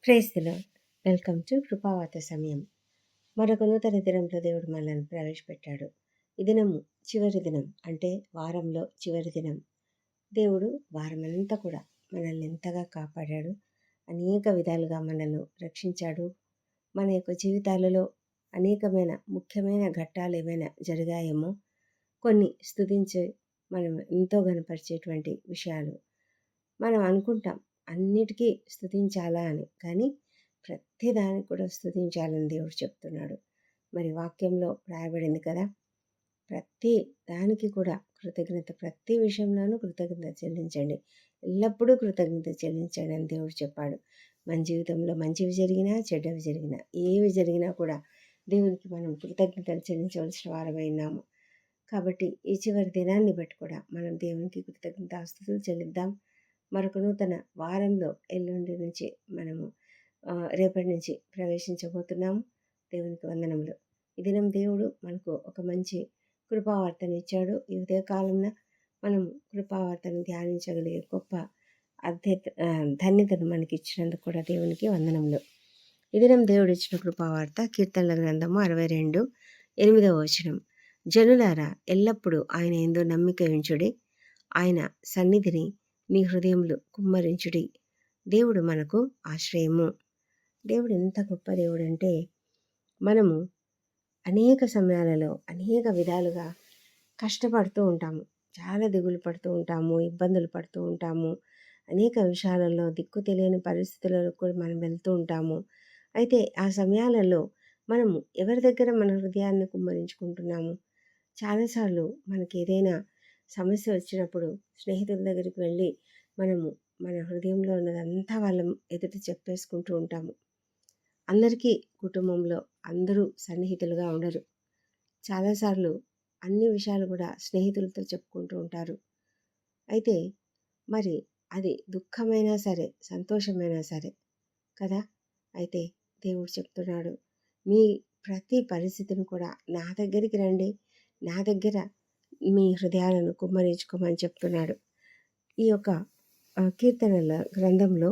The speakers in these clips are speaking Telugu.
Praise the lord. Welcome to కృపావార్త సమయం. మరొక నూతన దినంలో దేవుడు మనల్ని ప్రవేశపెట్టాడు. ఈ దినము చివరి దినం, అంటే వారంలో చివరి దినం. దేవుడు వారమంతా కూడా మనల్ని ఎంతగా కాపాడాడు, అనేక విధాలుగా మనల్ని రక్షించాడు. మన యొక్క జీవితాలలో అనేకమైన ముఖ్యమైన ఘట్టాలు ఏవైనా జరిగాయేమో కొన్ని స్తుతించి మనం ఎంతో గనపరిచేటువంటి విషయాలు. మనం అనుకుంటాం అన్నిటికీ స్తుతించాలా అని, కానీ ప్రతి దానికి కూడా స్తుతించాలని దేవుడు చెప్తున్నాడు. మరి వాక్యంలో రాయబడింది కదా, ప్రతి దానికి కూడా కృతజ్ఞత, ప్రతి విషయంలోనూ కృతజ్ఞత చెల్లించండి, ఎల్లప్పుడూ కృతజ్ఞత చెల్లించండి అని దేవుడు చెప్పాడు. మన జీవితంలో మంచివి జరిగినా చెడ్డవి జరిగినా ఏవి జరిగినా కూడా దేవునికి మనం కృతజ్ఞతలు చెల్లించవలసిన వారమైనాము. కాబట్టి ఈ చివరి దినాన్ని బట్టి కూడా మనం దేవునికి కృతజ్ఞతాస్తుతులు చెల్లిద్దాం. మరొక నూతన వారంలో ఎల్లుండి నుంచి మనము రేపటి నుంచి ప్రవేశించబోతున్నాము. దేవునికి వందనములు. ఈ దినం దేవుడు మనకు ఒక మంచి కృపావార్తను ఇచ్చాడు. ఈ ఉదయకాలంలో మనము కృపావార్తను ధ్యానించగలిగే గొప్ప ధన్యతను మనకి ఇచ్చినందుకు కూడా దేవునికి వందనములు. ఈ దినం దేవుడు ఇచ్చిన కృపావార్త కీర్తనల గ్రంథము 62:8. జనులారా, ఎల్లప్పుడూ ఆయన యందు నమ్మిక ఉంచుడి, ఆయన సన్నిధిని మీ హృదయములు కుమ్మరించుడి. దేవుడు మనకు ఆశ్రయము. దేవుడు ఎంత గొప్ప దేవుడు అంటే, మనము అనేక సమయాలలో అనేక విధాలుగా కష్టపడుతూ ఉంటాము, చాలా దిగులు పడుతూ ఉంటాము, ఇబ్బందులు పడుతూ ఉంటాము, అనేక విషయాలలో దిక్కు తెలియని పరిస్థితులలో కూడా మనం వెళ్తూ ఉంటాము. అయితే ఆ సమయాలలో మనము ఎవరి దగ్గర మన హృదయాన్ని కుమ్మరించుకుంటున్నాము? చాలాసార్లు మనకి ఏదైనా సమస్య వచ్చినప్పుడు స్నేహితుల దగ్గరికి వెళ్ళి మనము మన హృదయంలో ఉన్నదంతా వాళ్ళ ఎదుట చెప్పేసుకుంటూ ఉంటాము. అందరికీ కుటుంబంలో అందరూ సన్నిహితులుగా ఉండరు. చాలాసార్లు అన్ని విషయాలు కూడా స్నేహితులతో చెప్పుకుంటూ ఉంటారు. అయితే మరి అది దుఃఖమైనా సరే, సంతోషమైనా సరే కదా. అయితే దేవుడు చెప్తున్నాడు, మీ ప్రతి పరిస్థితిని కూడా నా దగ్గరికి రండి, నా దగ్గర మీ హృదయాలను కుమ్మరించుకోమని చెప్తున్నాడు. ఈ యొక్క కీర్తనల గ్రంథంలో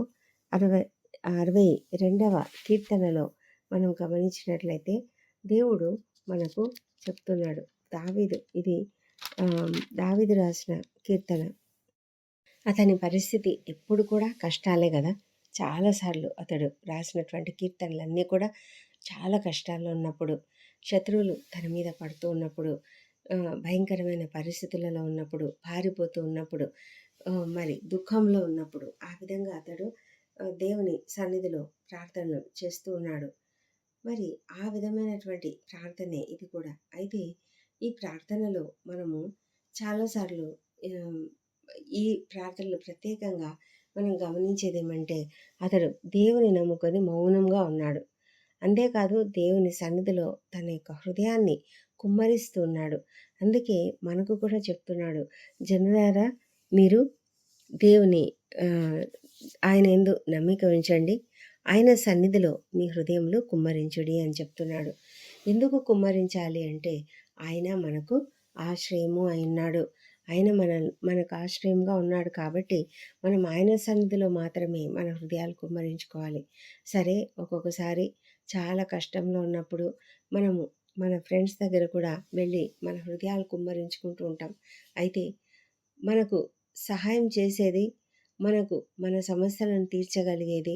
62వ కీర్తనలో మనం గమనించినట్లయితే దేవుడు మనకు చెప్తున్నాడు. దావీదు రాసిన కీర్తన. అతని పరిస్థితి ఎప్పుడు కూడా కష్టాలే కదా. చాలాసార్లు అతడు రాసినటువంటి కీర్తనలన్నీ కూడా చాలా కష్టాల్లో ఉన్నప్పుడు, శత్రువులు తన మీద పడుతూ ఉన్నప్పుడు, భయంకరమైన పరిస్థితులలో ఉన్నప్పుడు, పారిపోతూ ఉన్నప్పుడు, మరి దుఃఖంలో ఉన్నప్పుడు, ఆ విధంగా అతడు దేవుని సన్నిధిలో ప్రార్థనలు చేస్తూ ఉన్నాడు. మరి ఆ విధమైనటువంటి ప్రార్థనే ఇది కూడా. అయితే ఈ ప్రార్థనలో మనము చాలాసార్లు ఈ ప్రార్థనలు ప్రత్యేకంగా మనం గమనించేది ఏమంటే, అతడు దేవుని నమ్ముకొని మౌనంగా ఉన్నాడు. అంతేకాదు, దేవుని సన్నిధిలో తన యొక్క హృదయాన్ని కుమ్మరిస్తూ ఉన్నాడు. అందుకే మనకు కూడా చెప్తున్నాడు, జనులారా, మీరు దేవుని ఆయన యందు నమ్మిక ఉంచండి, ఆయన సన్నిధిలో మీ హృదయంలో కుమ్మరించుడి అని చెప్తున్నాడు. ఎందుకు కుమ్మరించాలి అంటే, ఆయన మనకు ఆశ్రయము అయినాడు. ఆయన మనకు ఆశ్రయంగా ఉన్నాడు కాబట్టి మనం ఆయన సన్నిధిలో మాత్రమే మన హృదయాలు కుమ్మరించుకోవాలి. సరే, ఒక్కొక్కసారి చాలా కష్టంలో ఉన్నప్పుడు మనము మన ఫ్రెండ్స్ దగ్గర కూడా వెళ్ళి మన హృదయాలు కుమ్మరించుకుంటూ ఉంటాం. అయితే మనకు సహాయం చేసేది, మనకు మన సమస్యలను తీర్చగలిగేది,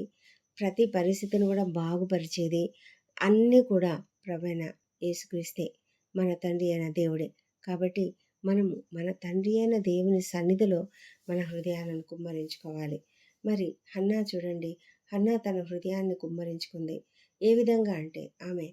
ప్రతి పరిస్థితిని కూడా బాగుపరిచేది అన్నీ కూడా ప్రభువైన యేసుక్రీస్తే, మన తండ్రి అయిన దేవుడే. కాబట్టి మనము మన తండ్రి అయిన దేవుని సన్నిధిలో మన హృదయాలను కుమ్మరించుకోవాలి. మరి హన్నా చూడండి, హన్నా తన హృదయాన్ని కుమ్మరించుకుంది. ఏ విధంగా అంటే, ఆమె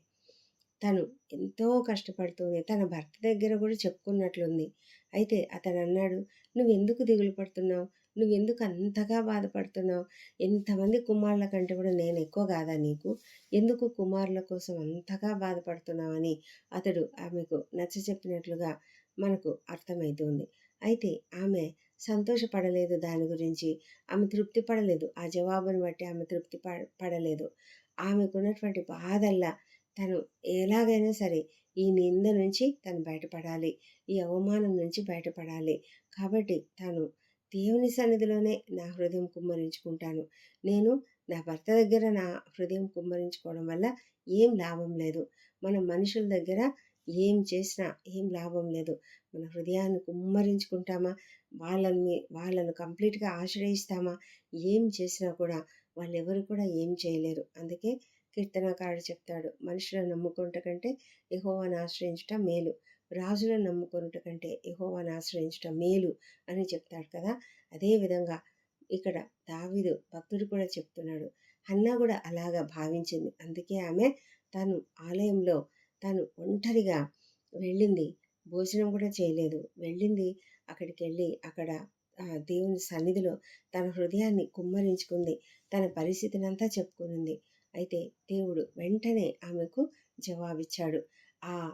తను ఎంతో కష్టపడుతుంది. తన భర్త దగ్గర కూడా చెప్పుకున్నట్లుంది. అయితే అతను అన్నాడు, నువ్వెందుకు దిగులు పడుతున్నావు? నువ్వెందుకు అంతగా బాధపడుతున్నావు? ఎంతమంది కుమారుల కంటే కూడా నేను ఎక్కువ కాదా నీకు? ఎందుకు కుమారుల కోసం అంతగా బాధపడుతున్నావని అతడు ఆమెకు నచ్చచెప్పినట్లుగా మనకు అర్థమవుతుంది. అయితే ఆమె సంతోషపడలేదు, దాని గురించి ఆమె తృప్తి పడలేదు. ఆ జవాబును బట్టి ఆమె తృప్తి పడలేదు. ఆమెకున్నటువంటి బాధల్లా తను ఎలాగైనా సరే ఈ నింద నుంచి తను బయటపడాలి, ఈ అవమానం నుంచి బయటపడాలి. కాబట్టి తను దేవుని సన్నిధిలోనే నా హృదయం కుమ్మరించుకుంటాను, నేను నా భర్త దగ్గర నా హృదయం కుమ్మరించుకోవడం వల్ల ఏం లాభం లేదు. మనం మనుషుల దగ్గర ఏం చేసినా ఏం లాభం లేదు. మన హృదయాన్ని కుమ్మరించుకుంటామా, వాళ్ళను కంప్లీట్‌గా ఆశ్రయిస్తామా, ఏం చేసినా కూడా వాళ్ళెవరు కూడా ఏం చేయలేరు. అందుకే కీర్తనకారుడు చెప్తాడు, మనుషులను నమ్ముకొనుట కంటే యెహోవాను ఆశ్రయించుట మేలు. రాజులను నమ్ముకొనుట కంటే యెహోవాను ఆశ్రయించుట మేలు అని చెప్తాడు కదా! అదే విధంగా ఇక్కడ దావీదు భక్తుడు కూడా చెప్తున్నాడు. హన్నా కూడా అలాగా భావించింది. అందుకే ఆమె తను ఆలయంలో తను ఒంటరిగా వెళ్ళింది. భోజనం కూడా చేయలేదు. వెళ్ళింది, అక్కడికెళ్ళి అక్కడ దేవుని సన్నిధిలో తన హృదయాన్ని కుమ్మరించుకుంది. తన పరిస్థితినంతా చెప్పుకునింది. అయితే దేవుడు వెంటనే ఆమెకు జవాబిచ్చాడు. ఆహ్,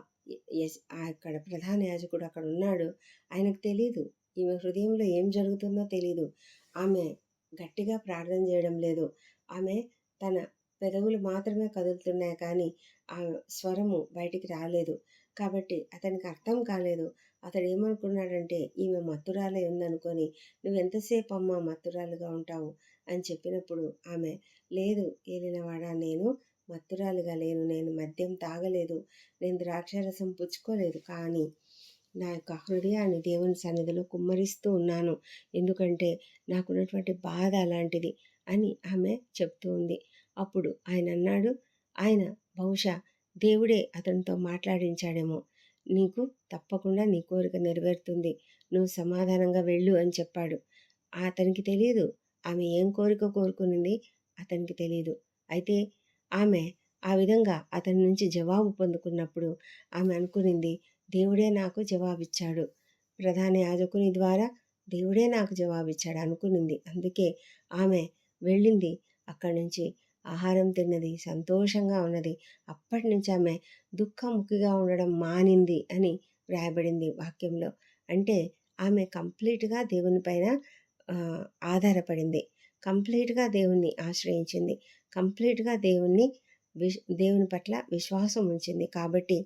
అక్కడ ప్రధాన యాజకుడు అక్కడున్నాడు. ఆయనకు తెలీదు. ఈమె హృదయంలో ఏం జరుగుతుందో తెలీదు. ఆమె గట్టిగా ప్రార్థన చేయడం లేదు. ఆమె తన పెదవులు మాత్రమే కదులుతున్నాయి కానీ ఆ స్వరము బయటికి రాలేదు. కాబట్టి అతనికి అర్థం కాలేదు. అతడేమనుకున్నాడంటే ఈమె మత్తురాలై ఉందనుకొని, "నువ్వెంతసేపమ్మా మత్తురాలుగా ఉంటావు" అని చెప్పినప్పుడు ఆమె, "లేదు ఏలినవాడా, నేను మత్తురాలుగా లేను. నేను మద్యం తాగలేదు. నేను ద్రాక్షారసం పుచ్చుకోలేదు. కానీ నా యొక్క హృదయాన్ని దేవుని సన్నిధిలో కుమ్మరిస్తూ ఉన్నాను. ఎందుకంటే నాకున్నటువంటి బాధ అలాంటిది" అని ఆమె చెప్తూ ఉంది. అప్పుడు ఆయనన్నాడు, ఆయన బహుశా దేవుడే అతనితో మాట్లాడించాడేమో. "నీకు తప్పకుండా నీ కోరిక నెరవేరుతుంది. నువ్వు సమాధానంగా వెళ్ళు" అని చెప్పాడు. అతనికి తెలీదు. ఆమె ఏం కోరిక కోరుకునింది అతనికి తెలీదు. అయితే ఆమె ఆ విధంగా అతని నుంచి జవాబు పొందుకున్నప్పుడు ఆమె అనుకునింది, దేవుడే నాకు జవాబిచ్చాడు. ప్రధాన యాజకుని ద్వారా దేవుడే నాకు జవాబిచ్చాడు అనుకునింది. అందుకే ఆమె వెళ్ళింది. అక్కడి నుంచి ఆహారం తిన్నది. సంతోషంగా ఉన్నది. అప్పటినుంచి ఆమె దుఃఖముఖిగా ఉండడం మానింది అని వ్రాయబడింది వాక్యంలో. అంటే ఆమె కంప్లీట్‌గా దేవుని పైన ఆధారపడింది. కంప్లీట్‌గా దేవుణ్ణి ఆశ్రయించింది. కంప్లీట్‌గా దేవుని పట్ల విశ్వాసం ఉంచింది. కాబట్టి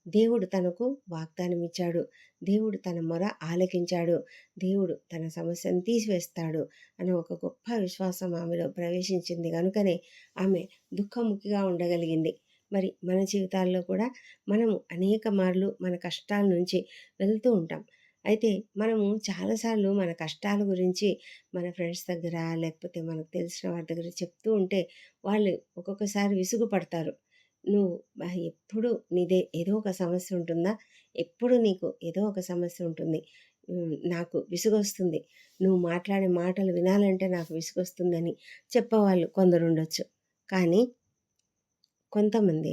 దేవుడు తనకు వాగ్దానం ఇచ్చాడు. దేవుడు తన మొర ఆలకించాడు. దేవుడు తన సమస్యను తీసివేస్తాడు అనే ఒక గొప్ప విశ్వాసం ఆమెలో ప్రవేశించింది గనుకనే ఆమె దుఃఖముఖిగా ఉండగలిగింది. మరి మన జీవితాల్లో కూడా మనము అనేక మార్లు మన కష్టాల నుంచి వెళ్తూ ఉంటాం. అయితే మనము చాలాసార్లు మన కష్టాల గురించి మన ఫ్రెండ్స్ దగ్గర, లేకపోతే మనకు తెలిసిన వారి దగ్గర చెప్తూ ఉంటే వాళ్ళు ఒక్కొక్కసారి విసుగుపడతారు. "నువ్వు ఎప్పుడు నీదే ఏదో ఒక సమస్య ఉంటుందా? ఎప్పుడు నీకు ఏదో ఒక సమస్య ఉంటుంది. నాకు విసుగొస్తుంది. నువ్వు మాట్లాడే మాటలు వినాలంటే నాకు విసుగొస్తుందని" చెప్పేవాళ్ళు కొందరుండొచ్చు. కానీ కొంతమంది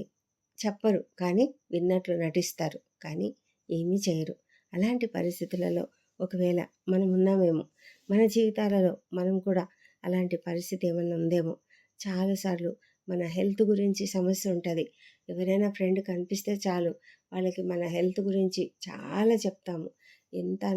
చెప్పరు. కానీ విన్నట్లు నటిస్తారు. కానీ ఏమీ చేయరు. అలాంటి పరిస్థితులలో ఒకవేళ మనం ఉన్నామేమో, మన జీవితాలలో మనం కూడా అలాంటి పరిస్థితి ఏమన్నా ఉందేమో. చాలాసార్లు మన హెల్త్ గురించి సమస్య ఉంటది. ఎవరైనా ఫ్రెండ్ కనిపిస్తే చాలు వాళ్ళకి మన హెల్త్ గురించి చాలా చెప్తాము.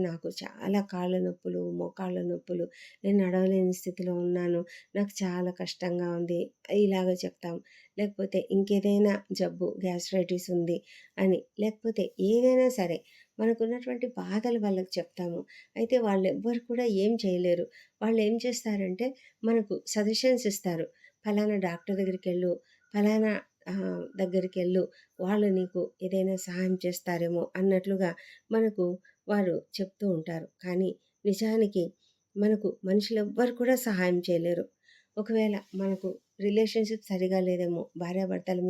నాకు చాలా కాళ్ళ నొప్పులు, మోకాళ్ళ నొప్పులు, నేను నడవలేని స్థితిలో ఉన్నాను, నాకు చాలా కష్టంగా ఉంది ఇలాగ చెప్తాం. లేకపోతే ఇంకేదైనా జబ్బు గ్యాస్ట్రైటిస్ ఉంది అని, లేకపోతే ఏదైనా సరే మనకున్నటువంటి బాధలు వాళ్ళకి చెప్తాము. అయితే వాళ్ళెవ్వరు కూడా ఏం చేయలేరు. వాళ్ళేం చేస్తారంటే మనకు సజెషన్స్ ఇస్తారు. ఫలానా డాక్టర్ దగ్గరికెళ్ళు, ఫలానా దగ్గరికెళ్ళు, వాళ్ళు నీకు ఏదైనా సహాయం చేస్తారేమో అన్నట్లుగా మనకు వారు చెప్తూ ఉంటారు. కానీ నిజానికి మనకు మనుషులెవ్వరు కూడా సహాయం చేయలేరు. ఒకవేళ మనకు రిలేషన్‌షిప్ సరిగా లేదేమో, భార్యాభర్తల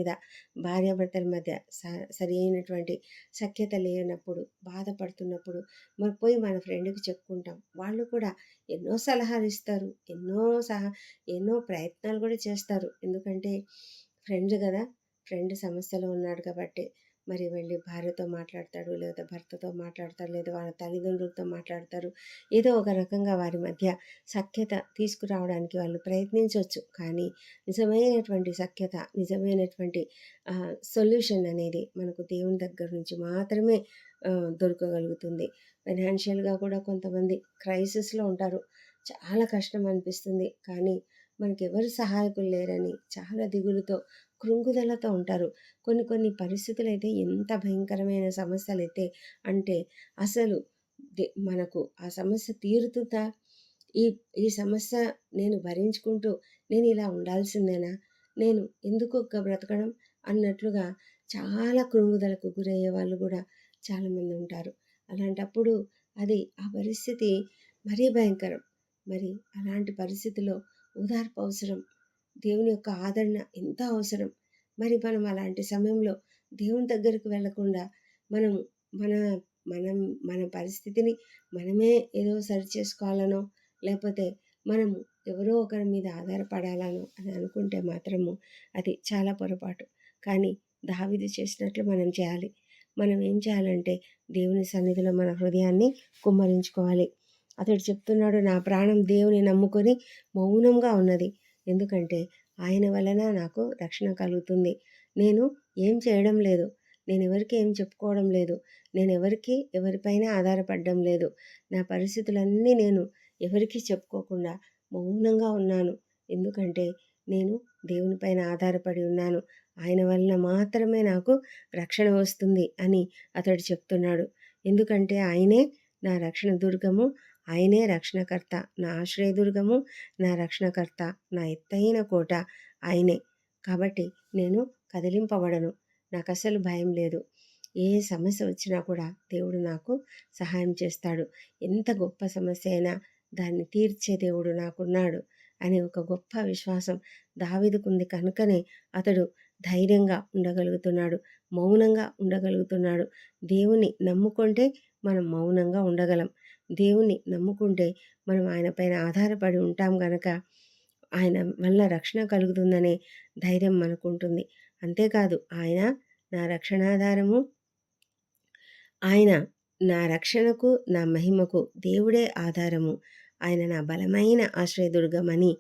మధ్య సరి అయినటువంటి సఖ్యత లేనప్పుడు, బాధపడుతున్నప్పుడు మనం పోయి మన ఫ్రెండ్‌కి చెప్పుకుంటాం. వాళ్ళు కూడా ఎన్నో సలహాలిస్తారు. ఎన్నో ప్రయత్నాలు కూడా చేస్తారు. ఎందుకంటే ఫ్రెండ్ గదా! ఫ్రెండ్ సమస్యలో ఉన్నాడు కాబట్టి మరి వెళ్ళి భార్యతో మాట్లాడతాడు, లేదా భర్తతో మాట్లాడతాడు, లేదా వాళ్ళ తల్లిదండ్రులతో మాట్లాడతారు. ఏదో ఒక రకంగా వారి మధ్య సఖ్యత తీసుకురావడానికి వాళ్ళు ప్రయత్నించొచ్చు. కానీ నిజమైనటువంటి సఖ్యత, నిజమైనటువంటి సొల్యూషన్ అనేది మనకు దేవుని దగ్గర నుంచి మాత్రమే దొరకగలుగుతుంది. ఫైనాన్షియల్‌గా కూడా కొంతమంది క్రైసిస్‌లో ఉంటారు. చాలా కష్టం అనిపిస్తుంది. కానీ మనకెవరు సహాయకులు లేరని చాలా దిగులుతో, కృంగుదలతో ఉంటారు. కొన్ని పరిస్థితులైతే ఎంత భయంకరమైన సమస్యలైతే అంటే అసలు మనకు ఆ సమస్య తీరుతుందా? ఈ ఈ సమస్య నేను భరించుకుంటూ నేను ఇలా ఉండాల్సిందేనా? నేను ఎందుకు బ్రతకడం అన్నట్లుగా చాలా కృంగుదలకు గురయ్యే వాళ్ళు కూడా చాలామంది ఉంటారు. అలాంటప్పుడు ఆ పరిస్థితి మరీ భయంకరం. మరి అలాంటి పరిస్థితిలో ఓదార్పు అవసరం. దేవుని యొక్క ఆదరణ ఎంతో అవసరం. మరి మనం అలాంటి సమయంలో దేవుని దగ్గరికి వెళ్ళకుండా మనం మన మనం మన పరిస్థితిని మనమే ఏదో సరిచేసుకోవాలనో, లేకపోతే మనము ఎవరో ఒకరి మీద ఆధారపడాలనో అని అనుకుంటే మాత్రము అది చాలా పొరపాటు. కానీ దావీదు చేసినట్లు మనం చేయాలి. మనం ఏం చేయాలంటే దేవుని సన్నిధిలో మన హృదయాన్ని కుమ్మరించుకోవాలి. అతడు చెప్తున్నాడు, నా ప్రాణం దేవుని నమ్ముకొని మౌనంగా ఉన్నది. ఎందుకంటే ఆయన వలన నాకు రక్షణ కలుగుతుంది. నేను ఏం చేయడం లేదు. నేను ఎవరికి ఏం చెప్పుకోవడం లేదు. నేను ఎవరిపైన ఆధారపడడం లేదు. నా పరిస్థితులన్నీ నేను ఎవరికీ చెప్పుకోకుండా మౌనంగా ఉన్నాను. ఎందుకంటే నేను దేవుని పైన ఆధారపడి ఉన్నాను. ఆయన వలన మాత్రమే నాకు రక్షణ వస్తుంది అని అతడు చెప్తున్నాడు. ఎందుకంటే ఆయనే నా రక్షణ దుర్గము, ఆయనే రక్షణకర్త, నా ఆశ్రయదుర్గము, నా రక్షణకర్త, నా ఎత్తైన కోట ఆయనే. కాబట్టి నేను కదిలింపబడను. నాకు అసలు భయం లేదు. ఏ సమస్య వచ్చినా కూడా దేవుడు నాకు సహాయం చేస్తాడు. ఎంత గొప్ప సమస్య అయినా దాన్ని తీర్చే దేవుడు నాకున్నాడు అనే ఒక గొప్ప విశ్వాసం దావీదుకుంది కనుకనే అతడు ధైర్యంగా ఉండగలుగుతున్నాడు, మౌనంగా ఉండగలుగుతున్నాడు. దేవుని నమ్ముకుంటే మనం మౌనంగా ఉండగలం. దేవుని నమ్ముకుంటే మనం ఆయన పైన ఆధారపడి ఉంటాం గనక ఆయన వల్ల రక్షణ కలుగుతుందనే ధైర్యం మనకుంటుంది. అంతేకాదు ఆయన నా రక్షణాధారము, ఆయన నా రక్షణకు, నా మహిమకు దేవుడే ఆధారము. ఆయన నా బలమైన ఆశ్రయదుర్గమని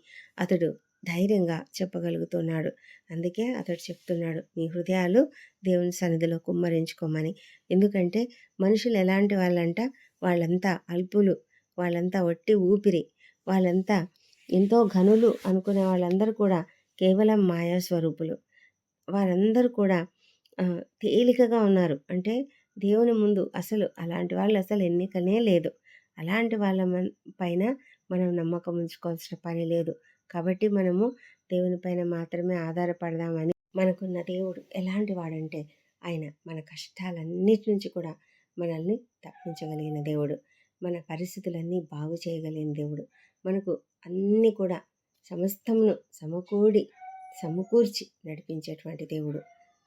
అతడు ధైర్యంగా చెప్పగలుగుతున్నాడు. అందుకే అతడు చెప్తున్నాడు, మీ హృదయాలు దేవుని సన్నిధిలో కుమ్మరించుకోమని. ఎందుకంటే మనుషులు ఎలాంటి వాళ్ళంట, వాళ్ళంతా అల్పులు, వాళ్ళంతా వట్టి ఊపిరి, వాళ్ళంతా ఎంతో ఘనులు అనుకునే వాళ్ళందరూ కూడా కేవలం మాయా స్వరూపులు. వారందరూ కూడా తేలికగా ఉన్నారు. అంటే దేవుని ముందు అసలు అలాంటి వాళ్ళు అసలు ఎన్నికనే లేదు. అలాంటి వాళ్ళ పైన మనం నమ్మకం ఉంచుకోవాల్సిన పని లేదు. కాబట్టి మనము దేవుని పైన మాత్రమే ఆధారపడదామని. మనకున్న దేవుడు ఎలాంటి వాడంటే ఆయన మన కష్టాలన్నిటి నుంచి కూడా మనల్ని తప్పించగలిగిన దేవుడు. మన పరిస్థితులన్నీ బాగు చేయగలిగిన దేవుడు. మనకు అన్నీ కూడా సమస్తమును సమకూర్చి నడిపించేటువంటి దేవుడు.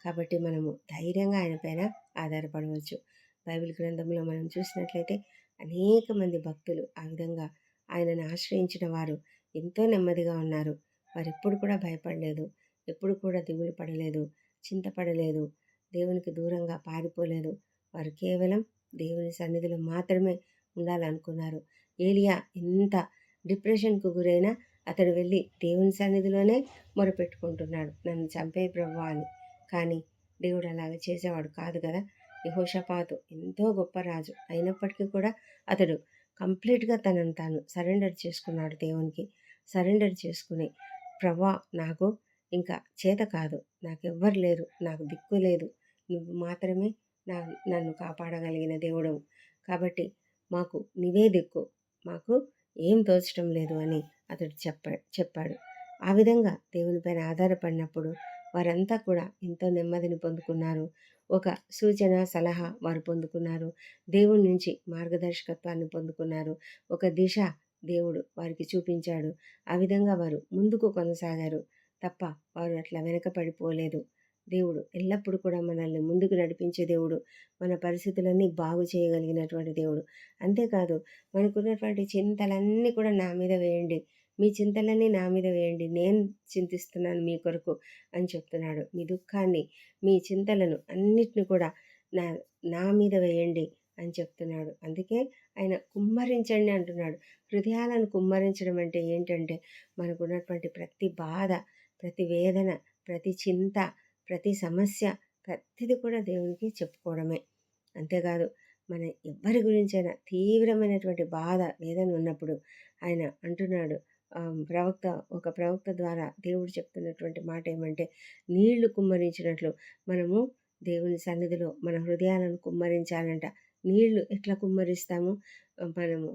కాబట్టి మనము ధైర్యంగా ఆయన పైన ఆధారపడవచ్చు. బైబిల్ గ్రంథంలో మనం చూసినట్లయితే అనేక మంది భక్తులు ఆ విధంగా ఆయనను ఆశ్రయించిన వారు ఎంతో నెమ్మదిగా ఉన్నారు. వారు ఎప్పుడు కూడా భయపడలేదు, ఎప్పుడు కూడా దిగులు పడలేదు, చింతపడలేదు, దేవునికి దూరంగా పారిపోలేదు. వారు కేవలం దేవుని సన్నిధిలో మాత్రమే ఉండాలనుకున్నారు. ఏలియా ఎంత డిప్రెషన్కు గురైనా అతడు వెళ్ళి దేవుని సన్నిధిలోనే మొరపెట్టుకుంటున్నాడు, నన్ను చంపే ప్రభువా అని. కానీ దేవుడు అలాగ చేసేవాడు కాదు కదా. యెహోషాపాతు ఎంతో గొప్ప రాజు అయినప్పటికీ కూడా అతడు కంప్లీట్గా తనను తాను సరెండర్ చేసుకున్నాడు దేవునికి. సరెండర్ చేసుకుని, ప్రభువా నాకు ఇంకా చేత కాదు, నాకెవ్వరు లేరు, నాకు దిక్కు లేదు, నువ్వు మాత్రమే నన్ను కాపాడగలిగిన దేవుడవు, కాబట్టి మాకు నీవే దిక్కు, మాకు ఏం తోచడం లేదు అని అతడు చెప్పాడు. ఆ విధంగా దేవునిపైన ఆధారపడినప్పుడు వారంతా కూడా ఎంతో నెమ్మదిని పొందుకున్నారు. ఒక సూచన, సలహా వారు పొందుకున్నారు. దేవుని నుంచి మార్గదర్శకత్వాన్ని పొందుకున్నారు. ఒక దిశ దేవుడు వారికి చూపించాడు. ఆ విధంగా వారు ముందుకు కొనసాగారు తప్ప వారు అట్లా వెనకపడిపోలేదు. దేవుడు ఎల్లప్పుడూ కూడా మనల్ని ముందుకు నడిపించే దేవుడు, మన పరిస్థితులన్నీ బాగు చేయగలిగినటువంటి దేవుడు. అంతేకాదు, మనకున్నటువంటి చింతలన్నీ కూడా నా మీద వేయండి, మీ చింతలన్నీ నా మీద వేయండి, నేను చింతిస్తున్నాను మీ కొరకు అని చెప్తున్నాడు. మీ దుఃఖాన్ని, మీ చింతలను అన్నిటిని కూడా నా నా మీద వేయండి అని చెప్తున్నాడు. అందుకే ఆయన కుమ్మరించండి అంటున్నాడు. హృదయాలను కుమ్మరించడం అంటే ఏంటంటే మనకున్నటువంటి ప్రతి బాధ, ప్రతి వేదన, ప్రతి చింత, ప్రతి సమస్య, ప్రతిది కూడా దేవునికి చెప్పుకోవడమే. అంతేకాదు, మన ఎవ్వరి గురించైనా తీవ్రమైనటువంటి బాధ, వేదన ఉన్నప్పుడు ఆయన అంటున్నాడు, ఒక ప్రవక్త ద్వారా దేవుడు చెప్తున్నటువంటి మాట ఏమంటే, నీళ్లు కుమ్మరించినట్లు మనము దేవుని సన్నిధిలో మన హృదయాలను కుమ్మరించాలంట. నీళ్లు ఎట్లా కుమ్మరిస్తాము? మనము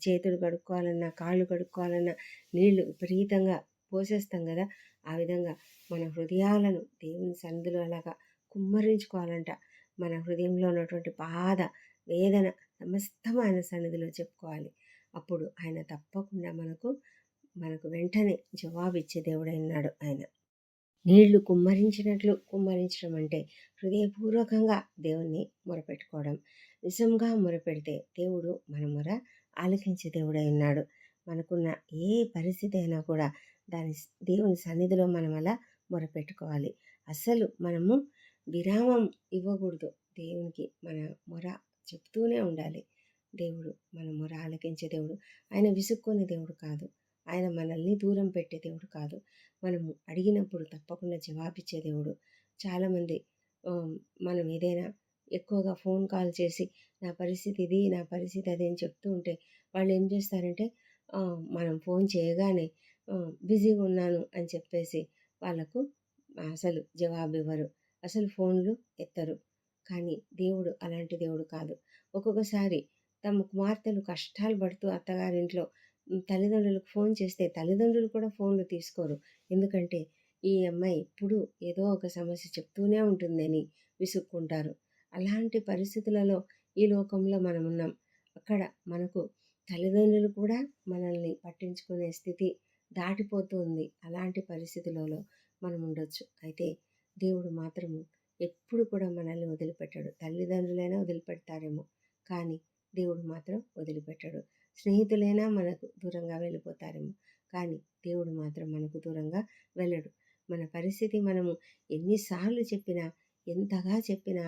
చేతులు కడుక్కోవాలన్నా, కాళ్ళు కడుక్కోవాలన్నా నీళ్లు విపరీతంగా పోసేస్తాం కదా! ఆ విధంగా మన హృదయాలను దేవుని సన్నిధిలో అలాగా కుమ్మరించుకోవాలంట. మన హృదయంలో ఉన్నటువంటి బాధ, వేదన సమస్తం ఆయన సన్నిధిలో చెప్పుకోవాలి. అప్పుడు ఆయన తప్పకుండా మనకు వెంటనే జవాబిచ్చే దేవుడైనాడు ఆయన. నీళ్లు కుమ్మరించినట్లు కుమ్మరించడం అంటే హృదయపూర్వకంగా దేవుణ్ణి మొరపెట్టుకోవడం. నిజంగా మొరపెడితే దేవుడు మన మొర ఆలకించే దేవుడై ఉన్నాడు. మనకున్న ఏ పరిస్థితి అయినా కూడా దేవుని సన్నిధిలో మనం అలా మొరపెట్టుకోవాలి. అసలు మనము విరామం ఇవ్వకూడదు. దేవునికి మన మొర చెప్తూనే ఉండాలి. దేవుడు మన మొర ఆలకించే దేవుడు. ఆయన విసుక్కునే దేవుడు కాదు. ఆయన మనల్ని దూరం పెట్టే దేవుడు కాదు. మనము అడిగినప్పుడు తప్పకుండా జవాబిచ్చే దేవుడు. చాలామంది మనం ఏదైనా ఎక్కువగా ఫోన్ కాల్ చేసి నా పరిస్థితి ఇది, నా పరిస్థితి అది అని చెప్తూ ఉంటే వాళ్ళు ఏం చేస్తారంటే మనం ఫోన్ చేయగానే బిజీగా ఉన్నాను అని చెప్పేసి వాళ్ళకు అసలు జవాబు ఇవ్వరు. అసలు ఫోన్లు ఎత్తరు. కానీ దేవుడు అలాంటి దేవుడు కాదు. ఒక్కొక్కసారి తమ కుమార్తెలు కష్టాలు పడుతూ అత్తగారింట్లో తల్లిదండ్రులకు ఫోన్ చేస్తే తల్లిదండ్రులు కూడా ఫోన్లు తీసుకోరు. ఎందుకంటే ఈ అమ్మాయి ఎప్పుడు ఏదో ఒక సమస్య చెప్తూనే ఉంటుందని విసుక్కుంటారు. అలాంటి పరిస్థితులలో ఈ లోకంలో మనం ఉన్నాం. అక్కడ మనకు తల్లిదండ్రులు కూడా మనల్ని పట్టించుకునే స్థితి దాటిపోతూ ఉంది. అలాంటి పరిస్థితులలో మనం ఉండొచ్చు. అయితే దేవుడు మాత్రము ఎప్పుడు కూడా మనల్ని వదిలిపెట్టాడు. తల్లిదండ్రులైనా వదిలిపెడతారేమో కానీ దేవుడు మాత్రం వదిలిపెట్టాడు. స్నేహితులైనా మనకు దూరంగా వెళ్ళిపోతారేమో కానీ దేవుడు మాత్రం మనకు దూరంగా వెళ్ళడు. మన పరిస్థితి మనము ఎన్నిసార్లు చెప్పినా, ఎంతగా చెప్పినా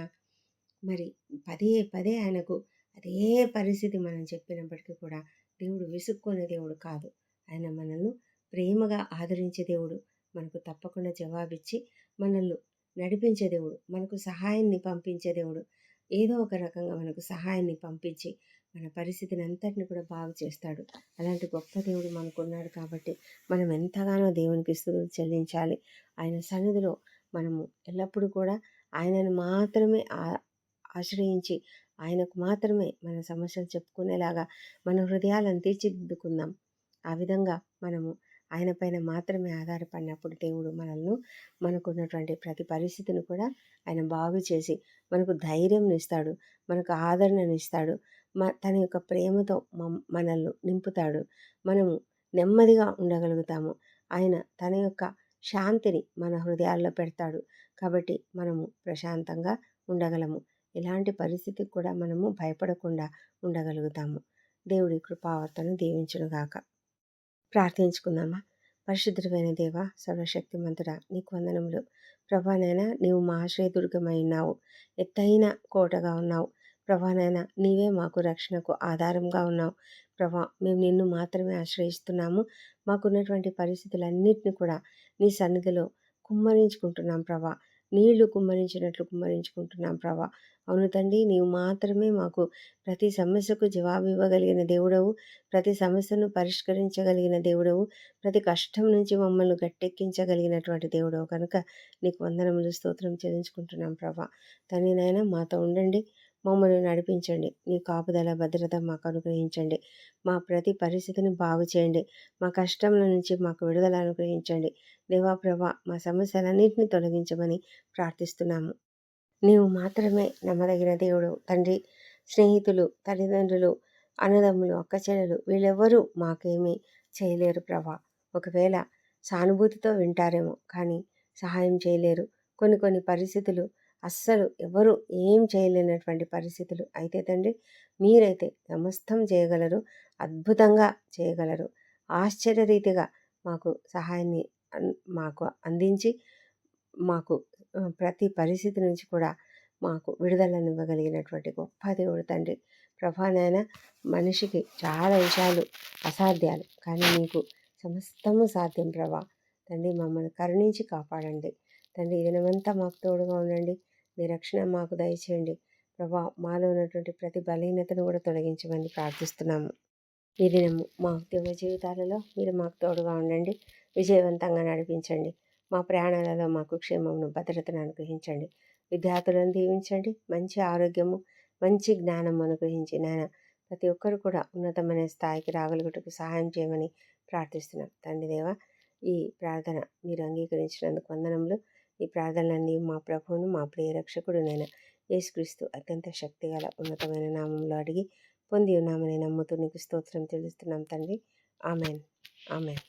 మరి పదే పదే ఆయనకు అదే పరిస్థితి మనం చెప్పినప్పటికీ కూడా దేవుడు విసుక్కునే దేవుడు కాదు. ఆయన మనల్ని ప్రేమగా ఆదరించే దేవుడు. మనకు తప్పకుండా జవాబిచ్చి మనల్ని నడిపించే దేవుడు. మనకు సహాయాన్ని పంపించే దేవుడు. ఏదో ఒక రకంగా మనకు సహాయాన్ని పంపించి మన పరిస్థితిని అంతటిని కూడా బాగు చేస్తాడు. అలాంటి గొప్ప దేవుడు మనకున్నాడు కాబట్టి మనం ఎంతగానో దేవునికి స్తుతులు చెల్లించాలి. ఆయన సన్నిధిలో మనము ఎల్లప్పుడూ కూడా ఆయనను మాత్రమే ఆశ్రయించి ఆయనకు మాత్రమే మన సమస్యలు చెప్పుకునేలాగా మన హృదయాలను తీర్చిదిద్దుకుందాం. ఆ విధంగా మనము ఆయన పైన మాత్రమే ఆధారపడినప్పుడు దేవుడు మనకున్నటువంటి ప్రతి పరిస్థితిని కూడా ఆయన బాగు చేసి మనకు ధైర్యంనిస్తాడు, మనకు ఆదరణనిస్తాడు, తన యొక్క ప్రేమతో మనల్ని నింపుతాడు. మనము నెమ్మదిగా ఉండగలుగుతాము. ఆయన తన యొక్క శాంతిని మన హృదయాల్లో పెడతాడు. కాబట్టి మనము ప్రశాంతంగా ఉండగలము. ఎలాంటి పరిస్థితికి కూడా మనము భయపడకుండా ఉండగలుగుతాము. దేవుడి కృపావర్తను దీవించునుగాక. ప్రార్థించుకుందామా. పరిశుద్ధుడైన దేవ, సర్వశక్తిమంతుడా, నీకు వందనములు. ప్రభానైనా నీవు మా ఆశ్రయదుర్గమై ఉన్నావు, ఎత్తైన కోటగా ఉన్నావు. ప్రభానైనా నీవే మాకు రక్షణకు ఆధారంగా ఉన్నావు. ప్రభా, మేము నిన్ను మాత్రమే ఆశ్రయిస్తున్నాము. మాకున్నటువంటి పరిస్థితులన్నిటిని కూడా నీ సన్నిధిలో కుమ్మరించుకుంటున్నాం ప్రభా. నీళ్లు కుమ్మరించినట్లు కుమ్మరించుకుంటున్నాం ప్రభా. అవును తండ్రి, నీవు మాత్రమే మాకు ప్రతి సమస్యకు జవాబు ఇవ్వగలిగిన దేవుడవు, ప్రతి సమస్యను పరిష్కరించగలిగిన దేవుడవు, ప్రతి కష్టం నుంచి మమ్మల్ని గట్టెక్కించగలిగినటువంటి దేవుడవు కనుక నీకు వందనములు, స్తోత్రం చెల్లించుకుంటున్నాం ప్రభా. తండ్రినైనా మాతో ఉండండి, మమ్మల్ని నడిపించండి. నీ కాపుదల భద్రత మాకు అనుగ్రహించండి. మా ప్రతి పరిస్థితిని బాగు చేయండి. మా కష్టముల నుంచి మాకు విడుదల అనుగ్రహించండి. దేవా ప్రభా, మా సమస్యలన్నింటినీ తొలగించమని ప్రార్థిస్తున్నాము. నీవు మాత్రమే నమ్మదగిన దేవుడు తండ్రి. స్నేహితులు, తల్లిదండ్రులు, అన్నదమ్ములు, అక్కచెల్లెలు వీళ్ళెవ్వరూ మాకేమీ చేయలేరు ప్రభా. ఒకవేళ సానుభూతితో వింటారేమో కానీ సహాయం చేయలేరు. కొన్ని కొన్ని పరిస్థితులు అస్సలు ఎవరు ఏం చేయలేనటువంటి పరిస్థితులు. అయితే తండ్రి, మీరైతే సమస్తం చేయగలరు, అద్భుతంగా చేయగలరు. ఆశ్చర్యరీతిగా మాకు సహాయాన్ని మాకు అందించి మాకు ప్రతి పరిస్థితి నుంచి కూడా మాకు విడుదలను ఇవ్వగలిగినటువంటి గొప్ప దేవుడు తండ్రి. ప్రభానైనా మనిషికి చాలా విషయాలు అసాధ్యాలు, కానీ నీకు సమస్తము సాధ్యం ప్రభా. తండ్రి, మమ్మల్ని కరుణించి కాపాడండి తండ్రి. ఈ దినమంతా మాకు తోడుగా ఉండండి. మీ రక్షణ మాకు దయచేయండి ప్రభా. మాలో ఉన్నటువంటి ప్రతి బలహీనతను కూడా తొలగించమని ప్రార్థిస్తున్నాము. ఈ దినము మా ఉద్యోగ జీవితాలలో మీరు మాకు తోడుగా ఉండండి, విజయవంతంగా నడిపించండి. మా ప్రయాణాలలో మాకు క్షేమమును, భద్రతను అనుగ్రహించండి. విద్యార్థులను దీవించండి, మంచి ఆరోగ్యము, మంచి జ్ఞానం అనుగ్రహించి నాయన ప్రతి ఒక్కరు కూడా ఉన్నతమైన స్థాయికి రాగలుగుటకు సహాయం చేయమని ప్రార్థిస్తున్నాం తండ్రి దేవ. ఈ ప్రార్థన మీరు అంగీకరించినందుకు వందనములు. ఈ ప్రార్థనలన్నీ మా ప్రభువును మా ప్రియ రక్షకుడునైన యేసుక్రీస్తు అత్యంత శక్తిగల ఉన్నతమైన నామంలో అడిగి పొంది ఉన్నామని నమ్ముతూ నీకు స్తోత్రం చెల్లిస్తున్నాం తండ్రి. ఆమెన్. ఆమెన్.